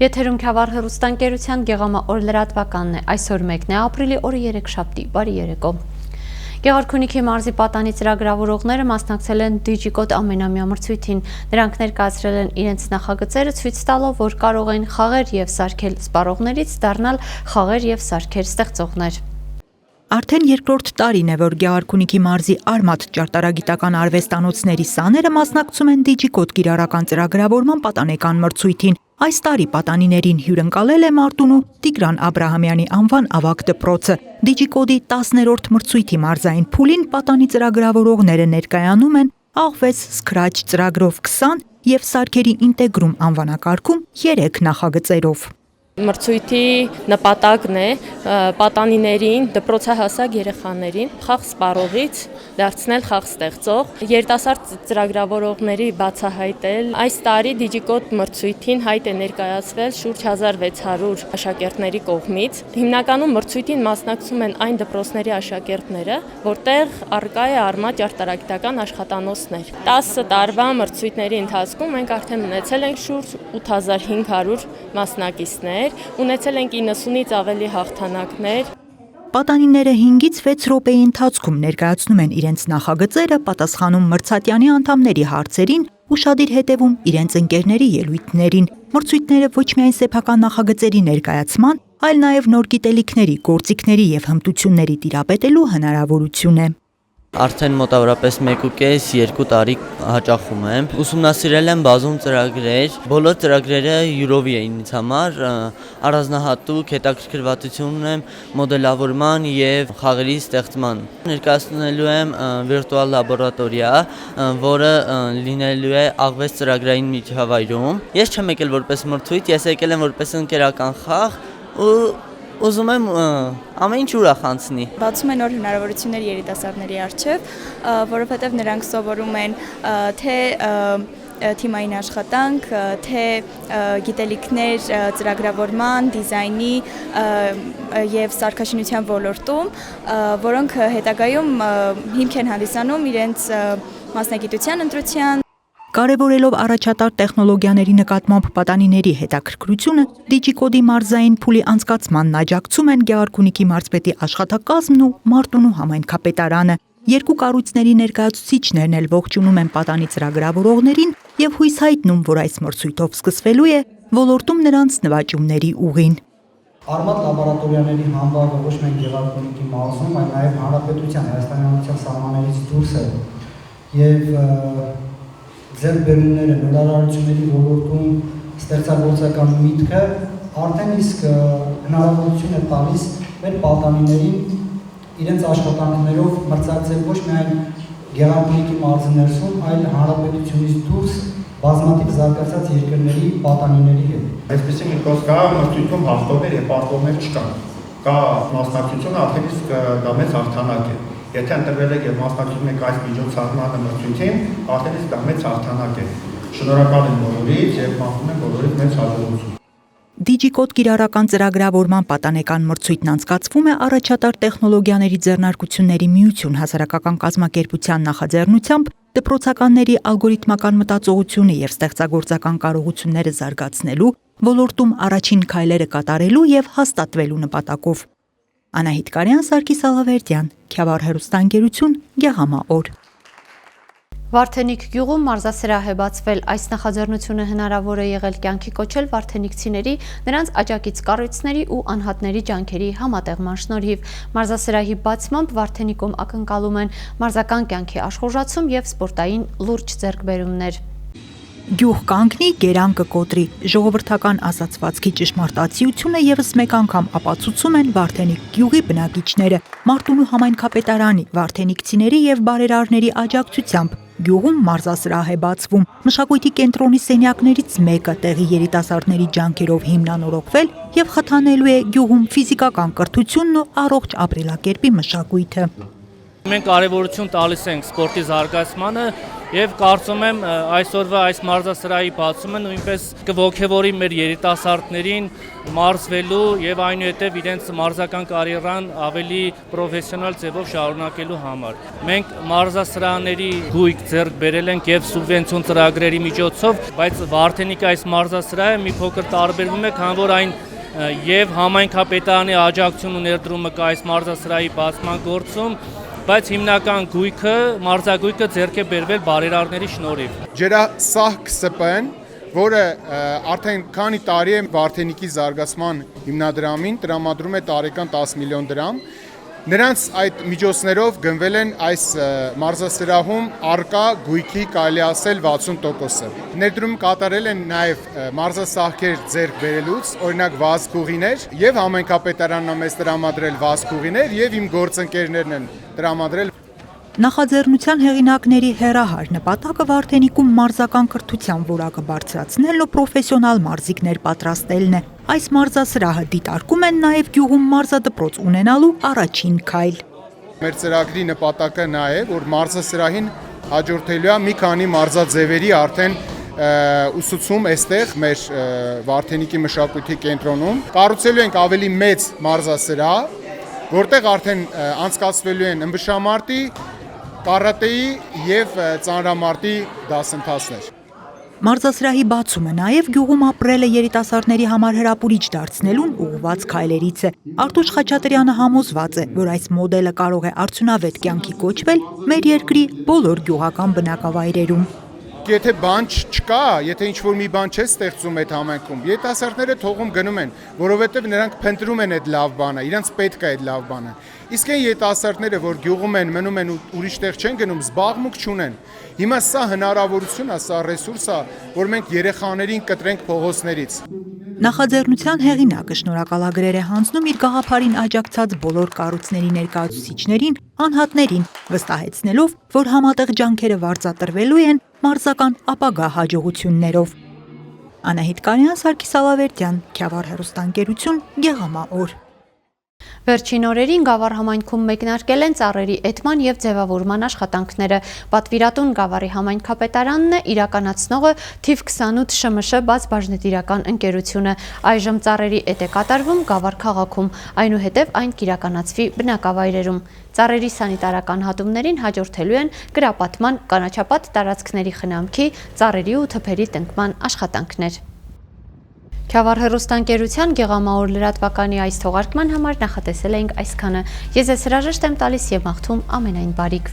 Եթերում Քյավառ հեռուստաընկերության Գեղամա օր լրատվականն է։ Այսօր 1 ապրիլի օրը երեքշաբթի, բարի երեկո։ Գեղարքունիքի մարզի պատանի ծրագրավորողները մասնակցել են Digicode ամենամյա մրցույթին։ Նրանք ներկայացրել են իրենց նախագծերը ցույց տալով, որ կարող են խաղեր եւ սարքել սպառողներից դառնալ խաղեր եւ սարքեր ստեղծողներ։ Արդեն երկրորդ տարին է, որ Գեղարքունիքի մարզի Արմաթ ճարտարագիտական արվեստանոցների սաները մասնակցում են Digicode կիրառական ծրագրավորման պատանեկան մրցույթին։ Այս տարի պատանիներին հյուրընկալել է Մարտունու Տիգրան Աբրահամյանի անվան ավագ դպրոցը։ Digicode-ի 10-րդ մրցույթի մարզային փուլին պատանի ծրագրավորողները ներկայանում են աղվես Scratch ծրագրով 20 եւ սարքերի ինտեգրում անվանակարգում 3 նախագծերով։ Մրցույթի նպատակն է պատանիներին, դպրոցահասակ երեխաներին խաղ սպառողից դարձնել խաղ ստեղծող, երիտասարդ ծրագրավորողների բացահայտել։ Այս տարի Digicode մրցույթին հայտ է ներկայացվել շուրջ 1600 աշակերտների կողմից։ Հիմնականում մրցույթին մասնակցում են այն դպրոցների աշակերտները, որտեղ առկա է Արմաթ ճարտարագիտական աշխատանոցներ։ 10 տարվա մրցույթների ընթացքում մենք արդեն ունեցել ենք շուրջ 8500 մասնակիցներ։ Ունեցել ենք 90-ից ավելի հաղթանակներ։ Պատանիները 5-ից 6 րոպեի ընթացքում ներկայացնում են իրենց նախագծերը, պատասխանում մրցատյանի անդամների հարցերին, ուշադիր հետևում իրենց ընկերների ելույթներին։ Մրցույթները ոչ միայն սեփական նախագծերի ներկայացման, այլ նաև նոր գիտելիքների, գործիքների եւ հմտությունների տիրապետելու հնարավորություն է։ Արդեն մոտավորապես 1.5-2 տարի հաճախում եմ։ Ուսումնասիրել եմ բազում ծրագրեր։ Բոլոր ծրագրերը յուրովի էին ինձ համար, առանձնահատուկ հետաքրքրվածություն ունեմ մոդելավորման եւ խաղերի ստեղծման։ Ներկայացնելու եմ վիրտուալ լաբորատորիա, որը լինելու է աղվես ծրագրային միջավայրում։ Ես չեմ եկել որպես մրցույթ, ես եկել եմ որպես ընկերական խաղ ու ուզում եմ ամեն ինչ ուրախ անցնի։ Բացում են նոր հնարավորություններ երիտասարդների առջև, որովհետև նրանք սովորում են թե թիմային աշխատանք, թե գիտելիքներ ծրագրավորման, դիզայնի եւ սարքաշինության ոլորտում, որոնք հետագայում հիմք են հանդիսանում իրենց մասնագիտության ընտրության։ Կարևորելով առաջատար տեխնոլոգիաների նկատմամբ պատանիների հետաքրքրությունը, Digicode-ի մարզային փուլի անցկացմանն աջակցում են Գեղարքունիքի մարզպետի աշխատակազմն ու Մարտունու համայնքապետարանը։ Երկու կառույցների ներկայացուցիչներն էլ ողջունում են պատանի ծրագրավորողներին եւ հույս հայտնում, որ այս մրցույթով սկսվելու է ոլորտում նրանց նվաճումների ուղին։ Արմաթ լաբորատորիաների համբավը ոչ միայն Գեղարքունիքի մարզում, այլ նաեւ հանրապետության Հայաստանի Հանրապետության սահմաններից դուրս է եւ ձեռքբերումները նորարարությունների ոլորտում ստեղծագործական միտքը արդեն իսկ հնարավորություն է տալիս մեր պատանիներին իրենց աշխատանքներով մրցակցել ոչ միայն Գեղարքունիքի մարզի ներսում, այլ հանրապետությունից դուրս բազմաթիվ զարգացած երկրների պատանիների հետ։ Այսպեսի մի խոսք կա, մրցույթում հաղթողներ եւ պարտվողներ չկան։ Կա մասնակցությունը արդեն իսկ դա մեծ հաղթանակ է։ Եթե ընտրվել եք եւ մասնակցում եք այս միջոցառմանը մրցույթին, արդեն իսկ դա մեծ հաղթանակ է։ Շնորհակալ եմ բոլորից եւ մաղթում եմ բոլորիդ մեծ հաջողություն։ Digicode կիրառական ծրագրավորման պատանեկան մրցույթն անցկացվում է առաջատար տեխնոլոգիաների ձեռնարկությունների միություն հասարակական կազմակերպության նախաձեռնությամբ դպրոցականների ալգորիթմական մտածողությունը եւ ստեղծագործական կարողությունները զարգացնելու, ոլորտում առաջին քայլերը կատարելու եւ հաստատվելու նպատակով։ Անահիտ Կարյան, Սարգիս Ալավերդյան, Քյավառ հեռուստաընկերություն, Գեղամա օր։ Վարդենիկ գյուղում մարզասրահ է բացվել։ Այս նախաձեռնությունը հնարավոր է եղել կյանքի կոչել վարդենիկցիների, նրանց աջակից կառույցների ու անհատների ջանքերի համատեղման շնորհիվ։ Մարզասրահի բացմամբ Վարդենիկում ակնկալում են մարզական կյանքի աշխուժացում եւ սպորտային լուրջ ձեռքբերումներ։ Գյուղ կանգնի, գերանքը կոտրի։ Ժողովրդական ասացվածքի ճշմարտացիությունը եւս մեկ անգամ ապացուցում են Վարդենիկ գյուղի բնակիչները։ Մարտունու համայնքապետարանի, վարդենիկցիների եւ բարերարների աջակցությամբ գյուղում մարզասրահ է բացվում։ Մշակույթի կենտրոնի սենյակներից մեկը տեղի երիտասարդների ջանքերով հիմնանորոգվել եւ խթանելու է գյուղում ֆիզիկական կրթությունն ու առողջ ապրելակերպի մշակույթը։ Մենք կարևորություն տալիս ենք սպորտի զարգացմանը եւ կարծում եմ այսօրվա այս մարզասրահի բացումը նույնպես կողջևորի մեր երիտասարդներին մարզվելու եւ այնուհետեւ իրենց մարզական կարիերան ավելի պրոֆեսիոնալ ձևով շարունակելու համար։ Մենք մարզասրահների գույք ձեռք բերել ենք եւ սուբվենցիոն ծրագրերի միջոցով, բայց Վարդենիկի այս մարզասրահը մի փոքր տարբերվում է, քանի որ այն եւ համայնքապետարանի աջակցություն ու ներդրումը կա այս մարզասրահի բացման գործում, բայց հիմնական գույքը, մարզագույքը ձեռք է բերվել բարերարների շնորհիվ։ Ջրասահ ԿՍՊ-ն, որը արդեն քանի տարի է Վարդենիկի զարգացման հիմնադրամին տրամադրում է տարեկան 10 միլիոն դրամ, նրանց այդ միջոցներով գնվել են այս մարզասրահում արկա գույքի կարելի ասել 60%-ը։ Ներդրում կատարել են նաև մարզասահքեր ձեռք բերելուց, օրինակ վազքուղիներ, եւ համայնքապետարանն է մեզ տրամադրել վազքուղիներ, եւ իմ գործընկերներն են տրամադրել։ Նախաձեռնության հեղինակների հեռահար նպատակը Վարդենիկում մարզական կրթության որակը բարձրացնելն ու պրոֆեսիոնալ մարզիկներ պատրաստելն է։ Այս մարզասրահը դիտարկում են նաև գյուղում մարզադպրոց ունենալու առաջին քայլ։ Մեր ծրագրի նպատակը նա է, որ մարզասրահին հաջորդելու է մի քանի մարզաձևերի արդեն ուսուցում այստեղ մեր Վարդենիկի մշակույթի կենտրոնում։ Կառուցելու ենք ավելի մեծ մարզասրահ, որտեղ արդեն անցկացվելու են ըմբշամարտի, կարատեի եւ ծանրամարտի դասընթացներ։ Մարզասրահի բացումը նաև գյուղում ապրելը երիտասարդների համար հրապուրիչ դարձնելուն ուղղված քայլերից է։ Արտուշ Խաչատրյանը համոզված է, որ այս մոդելը կարող է արդյունավետ կյանքի կոչվել մեր երկրի բոլոր գյուղական բնակավայրերում։ Եթե բան չկա, եթե ինչ-որ մի բան չէ ստեղծում այդ համայնքում, երիտասարդները թողում գնում են, որովհետև նրանք փնտրում են այդ լավ բանը, իրենց պետք է այդ լավ բանը։ Իսկ այն երիտասարդները, որ գյուղում են, մնում են ու ուրիշ տեղ չեն գնում, զբաղմունք չունեն։ Հիմա սա հնարավորություն է, սա ռեսուրս է, որ մենք երեխաներին կտրենք փողոցներից։ Նախաձեռնության հեղինակը շնորհակալագրեր է հանձնում իր գաղափարին աջակցած բոլոր կառույցների ներկայացուցիչներին, անհատներին, վստահեցնելով, որ համատեղ ջանքերը վարձատրվելու են մարզական ապագա հաջողություններով։ Անահիտ Կարյան, Սարգիս Ալավերդյան, Քյավառ հեռուստաընկերություն, Գեղամաօր։ Վերջին օրերին Գավառ համայնքում մեկնարկել են ծառերի էտման եւ ձևավորման աշխատանքները։ Պատվիրատուն Գավառի համայնքապետարանն է, իրականացնողը թիվ 28 ՇՄՇ բաց բաժնետիրական ընկերությունը։ Այժմ ծառերի էտ է կատարվում Գավառ քաղաքում, այնուհետև այն կիրականացվի բնակավայրերում։ Ծառերի սանիտարական հատումներին հաջորդելու են կրապատման, կանաչապատ տարածքների խնամքի, ծառերի ու թփերի տնկման աշխատանքներ։ Քյավառ հեռուստաընկերության Գեղամաօր լրատվականի այս թողարկման համար նախատեսել էինք այսքանը։ Ես հրաժեշտ եմ տալիս եւ մաղթում ամենայն բարիք։